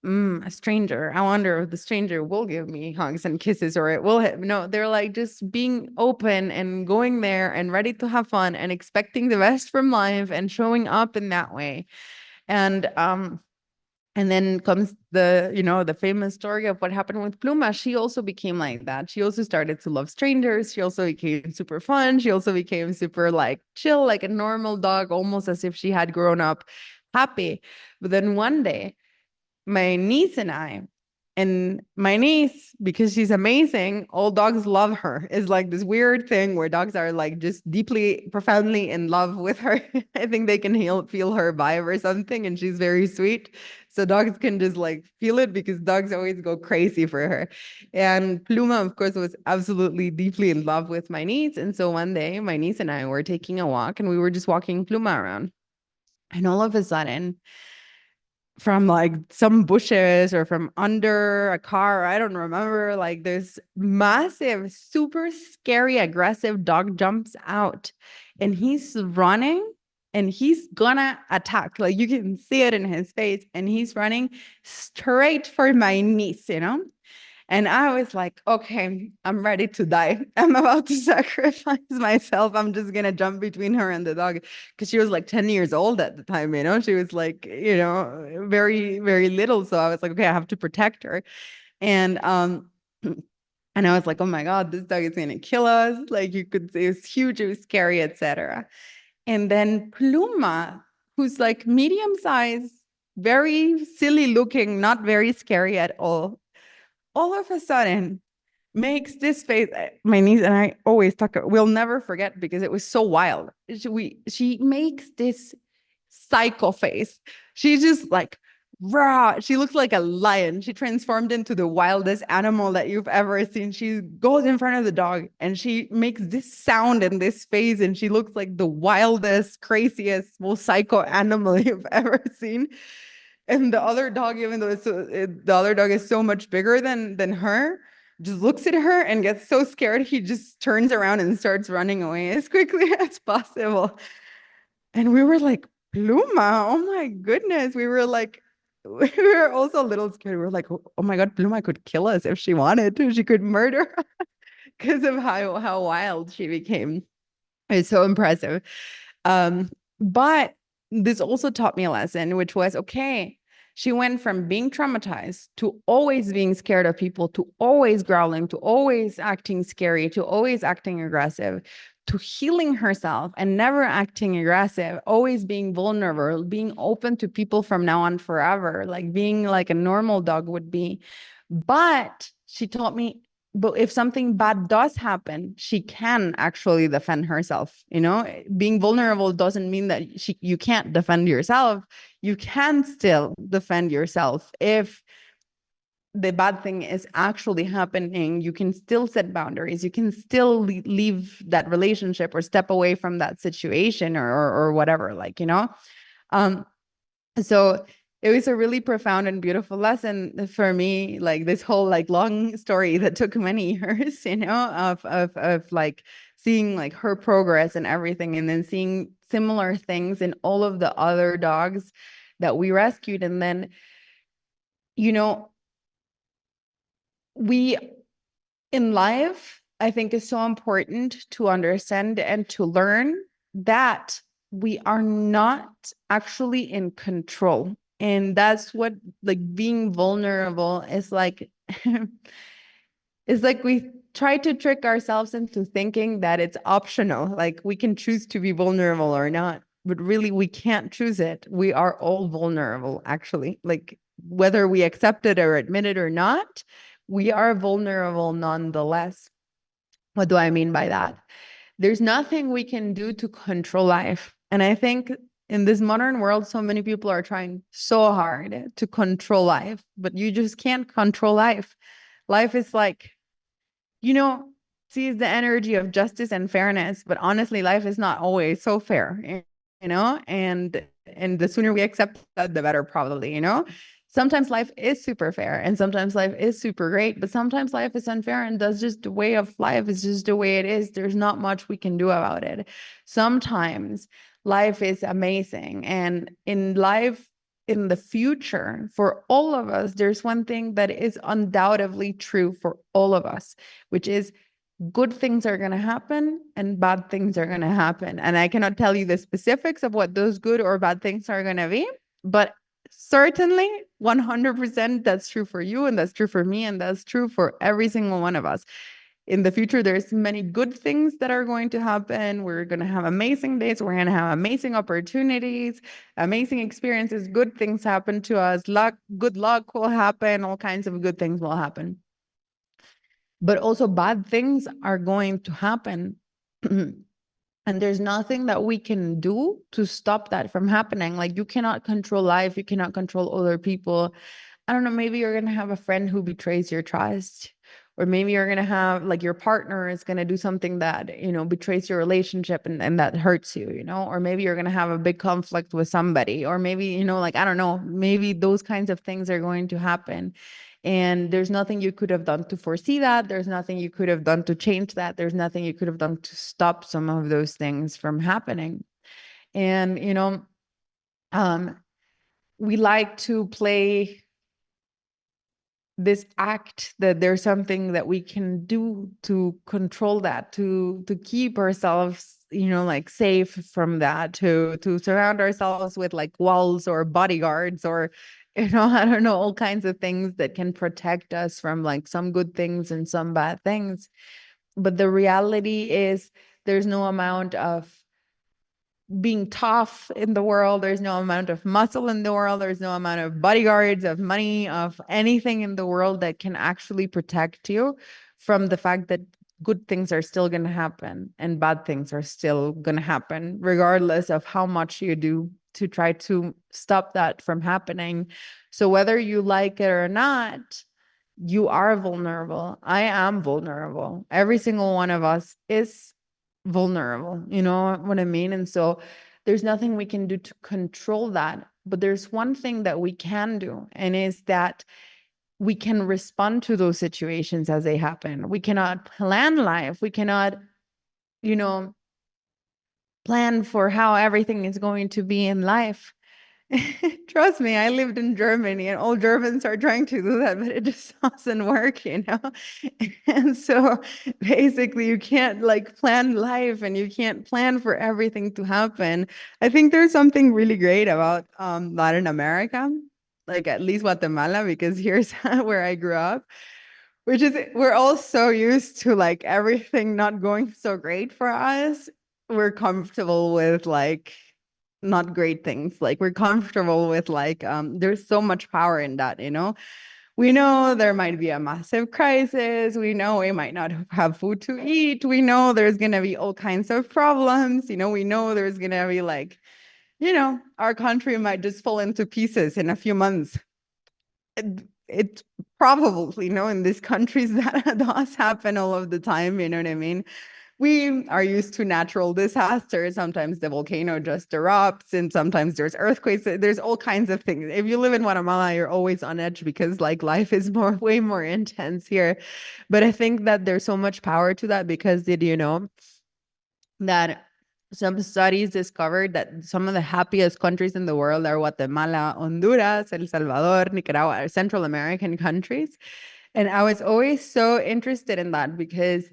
a stranger. I wonder if the stranger will give me hugs and kisses or it will hit. No, they're like just being open and going there and ready to have fun and expecting the best from life and showing up in that way. And then comes the famous story of what happened with Pluma. She also became like that. She also started to love strangers. She also became super fun. She also became super like chill, like a normal dog, almost as if she had grown up happy. But then one day, my niece and my niece, because she's amazing, all dogs love her. It's like this weird thing where dogs are like just deeply, profoundly in love with her. I think they can feel her vibe or something, and she's very sweet. So dogs can just like feel it because dogs always go crazy for her. And Pluma, of course, was absolutely deeply in love with my niece. And so one day, my niece and I were taking a walk, and we were just walking Pluma around. And all of a sudden, from like some bushes or from under a car, I don't remember, like this massive, super scary, aggressive dog jumps out and he's running and he's gonna attack. Like you can see it in his face and he's running straight for my niece. And I was like, okay, I'm ready to die. I'm about to sacrifice myself. I'm just going to jump between her and the dog. Because she was like 10 years old at the time. She was like, very, very little. So I was like, okay, I have to protect her. And and I was like, oh my God, this dog is going to kill us. Like you could see it was huge, it was scary, etc. And then Pluma, who's like medium size, very silly looking, not very scary at all of a sudden makes this face. My niece and I always talk, we'll never forget because it was so wild. She makes this psycho face. She's just like raw. She looks like a lion. She transformed into the wildest animal that you've ever seen. She goes in front of the dog and she makes this sound in this face, and she looks like the wildest, craziest, most psycho animal you've ever seen. And the other dog, even though the other dog is so much bigger than her, just looks at her and gets so scared he just turns around and starts running away as quickly as possible. And we were like, Pluma, oh my goodness. We were like, we were also a little scared. We were like, oh my God, Pluma could kill us if she wanted to. She could murder because of how wild she became. It's so impressive. But this also taught me a lesson, which was, okay, she went from being traumatized to always being scared of people, to always growling, to always acting scary, to always acting aggressive, to healing herself and never acting aggressive, always being vulnerable, being open to people from now on forever, like being like a normal dog would be. But she taught me, but if something bad does happen, she can actually defend herself. You know, being vulnerable doesn't mean that you can't defend yourself. You can still defend yourself. If the bad thing is actually happening, you can still set boundaries. You can still leave that relationship or step away from that situation or whatever, like, you know. So it was a really profound and beautiful lesson for me, like this whole like long story that took many years, you know, of like seeing like her progress and everything, and then seeing similar things in all of the other dogs that we rescued. And then, you know, we in life, I think is so important to understand and to learn that we are not actually in control. And that's what like being vulnerable is like. It's like we try to trick ourselves into thinking that it's optional, like we can choose to be vulnerable or not, but really we can't choose it. We are all vulnerable, actually, like whether we accept it or admit it or not, we are vulnerable nonetheless. What do I mean by that? There's nothing we can do to control life. And I think in this modern world, so many people are trying so hard to control life, but you just can't control life. Life is like, you know, sees the energy of justice and fairness, but honestly, life is not always so fair, you know, and the sooner we accept that, the better, probably, you know. Sometimes life is super fair and sometimes life is super great, but sometimes life is unfair, and that's just the way of life. It's just the way it is. There's not much we can do about it. Sometimes life is amazing, and in life, in the future, for all of us, there's one thing that is undoubtedly true for all of us, which is good things are going to happen and bad things are going to happen. And I cannot tell you the specifics of what those good or bad things are going to be, but certainly 100% that's true for you, and that's true for me, and that's true for every single one of us. In the future, there's many good things that are going to happen. We're going to have amazing days. We're going to have amazing opportunities, amazing experiences. Good things happen to us. Good luck will happen. All kinds of good things will happen. But also bad things are going to happen. And there's nothing that we can do to stop that from happening. Like, you cannot control life. You cannot control other people. I don't know, maybe you're going to have a friend who betrays your trust, or maybe you're going to have like your partner is going to do something that, you know, betrays your relationship, and that hurts you, you know, or maybe you're going to have a big conflict with somebody, or maybe, you know, like, I don't know, maybe those kinds of things are going to happen. And there's nothing you could have done to foresee that. There's nothing you could have done to change that. There's nothing you could have done to stop some of those things from happening. And, you know, we like to play this act that there's something that we can do to control that, to keep ourselves, you know, like safe from that, to surround ourselves with like walls or bodyguards, or, you know, I don't know, all kinds of things that can protect us from like some good things and some bad things. But the reality is there's no amount of being tough in the world. There's no amount of muscle in the world. There's no amount of bodyguards, of money, of anything in the world that can actually protect you from the fact that good things are still going to happen and bad things are still going to happen, regardless of how much you do to try to stop that from happening. So whether you like it or not, you are vulnerable. I am vulnerable. Every single one of us is vulnerable. You know what I mean? And so there's nothing we can do to control that. But there's one thing that we can do, and is that we can respond to those situations as they happen. We cannot plan life. We cannot, you know, plan for how everything is going to be in life. Trust me, I lived in Germany and all Germans are trying to do that, but it just doesn't work, you know? And so basically you can't like plan life and you can't plan for everything to happen. I think there's something really great about Latin America, like at least Guatemala, because here's where I grew up, which is we're all so used to like everything not going so great for us. We're comfortable with like not great things. Like we're comfortable with like there's so much power in that, you know. We know there might be a massive crisis. We know we might not have food to eat. We know there's gonna be all kinds of problems. You know, we know there's gonna be like, you know, our country might just fall into pieces in a few months. It's probably, you know, in these countries that does happen all of the time, you know what I mean? We are used to natural disasters. Sometimes the volcano just erupts and sometimes there's earthquakes. There's all kinds of things. If you live in Guatemala, you're always on edge because like life is way more intense here. But I think that there's so much power to that because did you know that some studies discovered that some of the happiest countries in the world are Guatemala, Honduras, El Salvador, Nicaragua, Central American countries. And I was always so interested in that because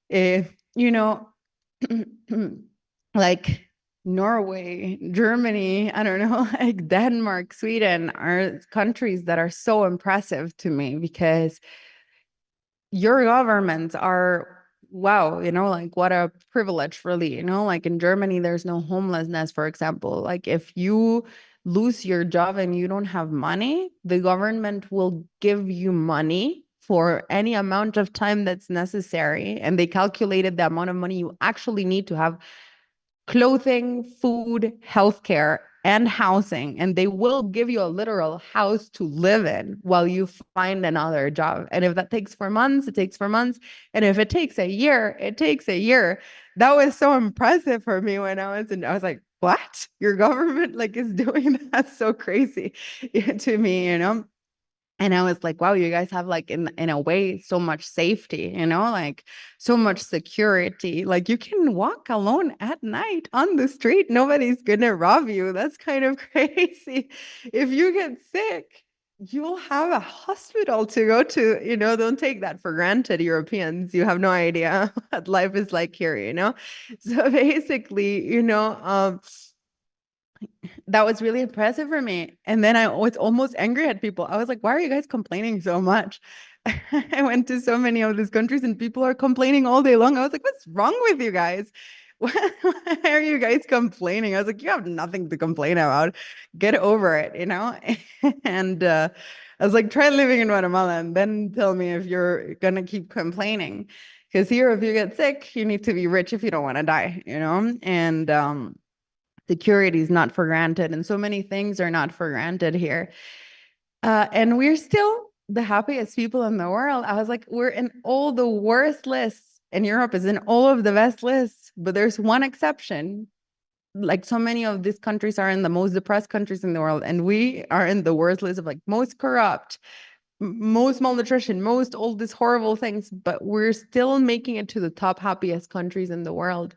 if, you know, like Norway, Germany, I don't know, like Denmark, Sweden are countries that are so impressive to me because your governments are wow, you know, like what a privilege, really, you know, like in Germany there's no homelessness, for example. Like if you lose your job and you don't have money, the government will give you money for any amount of time that's necessary, and they calculated the amount of money you actually need to have clothing, food, healthcare, and housing. And they will give you a literal house to live in while you find another job. And if that takes 4 months, it takes 4 months. And if it takes a year, it takes a year. That was so impressive for me when I was like, what? Your government like is doing that? That's so crazy to me, you know? And I was like, wow, you guys have like in a way so much safety, you know, like so much security. Like you can walk alone at night on the street. Nobody's gonna rob you. That's kind of crazy. If you get sick, you'll have a hospital to go to, you know, don't take that for granted, Europeans. You have no idea what life is like here, you know? So basically, you know, that was really impressive for me. And then I was almost angry at people. I was like, why are you guys complaining so much? I went to so many of these countries and people are complaining all day long. I was like, what's wrong with you guys? Why are you guys complaining? I was like, you have nothing to complain about. Get over it, you know? And I was like, try living in Guatemala and then tell me if you're going to keep complaining. Because here, if you get sick, you need to be rich if you don't want to die, you know? And security is not for granted, and so many things are not for granted here. And we're still the happiest people in the world. I was like, we're in all the worst lists, and Europe is in all of the best lists, but there's one exception. Like so many of these countries are in the most depressed countries in the world, and we are in the worst list of like most corrupt, most malnutrition, most all these horrible things, but we're still making it to the top happiest countries in the world.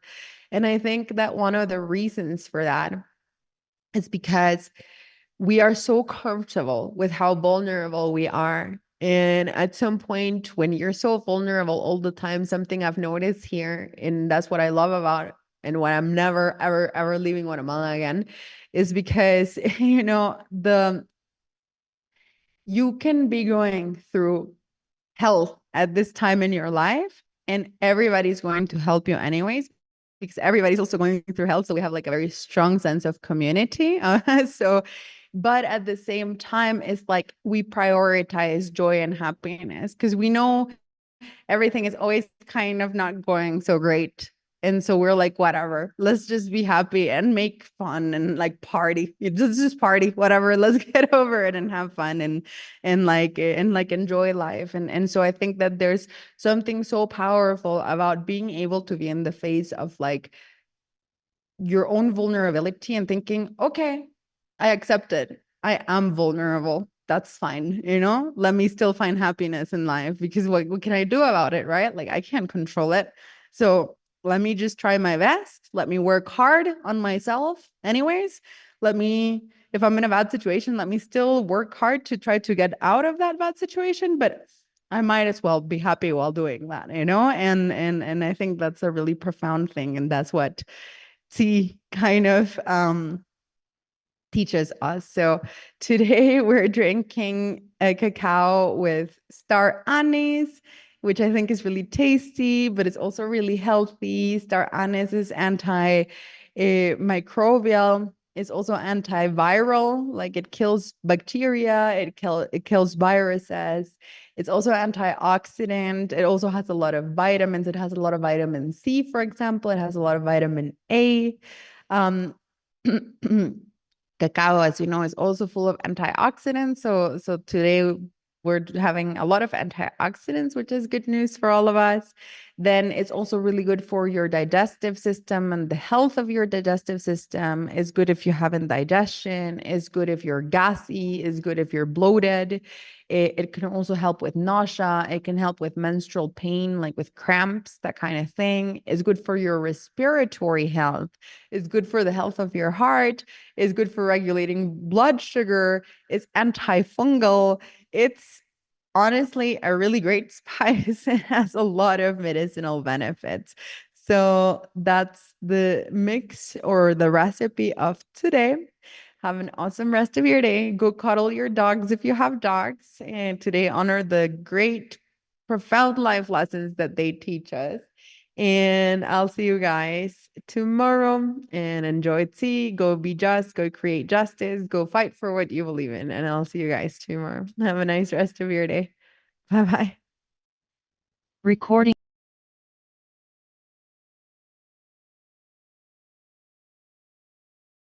And I think that one of the reasons for that is because we are so comfortable with how vulnerable we are. And at some point, when you're so vulnerable all the time, something I've noticed here, and that's what I love about, and why I'm never, ever, ever leaving Guatemala again, is because, you know, you can be going through hell at this time in your life, and everybody's going to help you anyways, because everybody's also going through health. So we have like a very strong sense of community. But at the same time, it's like we prioritize joy and happiness because we know everything is always kind of not going so great. And so we're like, whatever, let's just be happy and make fun and like party. Just party, whatever. Let's get over it and have fun and enjoy life. And so I think that there's something so powerful about being able to be in the face of like your own vulnerability and thinking, okay, I accept it. I am vulnerable. That's fine. Let me still find happiness in life because what can I do about it, right? Like I can't control it. So let me just try my best. Let me work hard on myself anyways. If I'm in a bad situation, let me still work hard to try to get out of that bad situation. But I might as well be happy while doing that, and I think that's a really profound thing. And that's what tea kind of teaches us. So today we're drinking a cacao with star anise, which I think is really tasty, but it's also really healthy. Star anise is anti-microbial. It's also antiviral, like it kills bacteria, it kills viruses. It's also antioxidant. It also has a lot of vitamins. It has a lot of vitamin C, for example. It has a lot of vitamin A. Um, Cacao, as you know, is also full of antioxidants. So today we're having a lot of antioxidants, which is good news for all of us. Then it's also really good for your digestive system and the health of your digestive system. Is good if you have indigestion, is good if you're gassy, is good if you're bloated. It can also help with nausea. It can help with menstrual pain, like with cramps, that kind of thing. It's good for your respiratory health. It's good for the health of your heart. It's good for regulating blood sugar. It's antifungal. It's honestly a really great spice. It has a lot of medicinal benefits. So that's the mix or the recipe of today. Have an awesome rest of your day. Go cuddle your dogs if you have dogs. And today, honor the great, profound life lessons that they teach us. And I'll see you guys tomorrow and enjoy tea. Go be just, go create justice, go fight for what you believe in. And I'll see you guys tomorrow. Have a nice rest of your day. Bye bye. Recording.